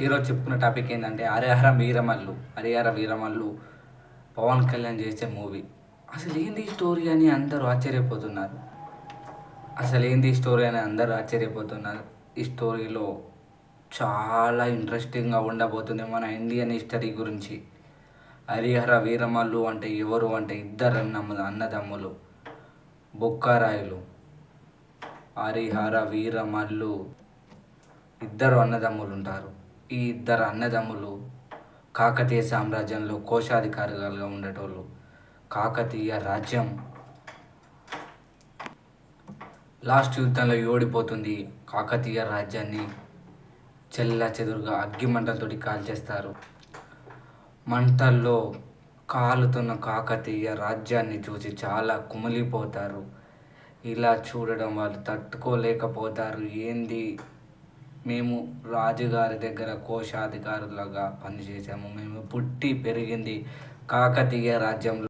ఈరోజు చెప్పుకున్న టాపిక్ ఏంటంటే హరిహర వీరమల్లు. హరిహర వీరమల్లు పవన్ కళ్యాణ్ చేసే మూవీ. అసలు ఏంది ఈ స్టోరీ అని అందరూ ఆశ్చర్యపోతున్నారు. ఈ స్టోరీలో చాలా ఇంట్రెస్టింగ్గా ఉండబోతుంది మన ఇండియన్ హిస్టరీ గురించి. హరిహర వీరమల్లు అంటే ఎవరు అంటే ఇద్దరు అన్నదమ్ములు బొక్కారాయులు. హరిహర వీరమల్లు ఇద్దరు అన్నదమ్ములు ఉంటారు. ఈ ఇద్దరు అన్నదమ్ములు కాకతీయ సామ్రాజ్యంలో కోశాధికారులుగా ఉండేటోళ్ళు. కాకతీయ రాజ్యం లాస్ట్ యుద్ధంలో ఓడిపోతుంది. కాకతీయ రాజ్యాన్ని చెల్లాచెదురుగా అగ్గిమంటలతోటి కాల్చేస్తారు. మంటల్లో కాలుతున్న కాకతీయ రాజ్యాన్ని చూసి చాలా కుమిలిపోతారు. ఇలా చూడడం వాళ్ళు తట్టుకోలేకపోతారు. ఏంది, మేము రాజుగారి దగ్గర కోశాధికారులుగా పనిచేసాము, మేము పుట్టి పెరిగింది కాకతీయ రాజ్యంలో.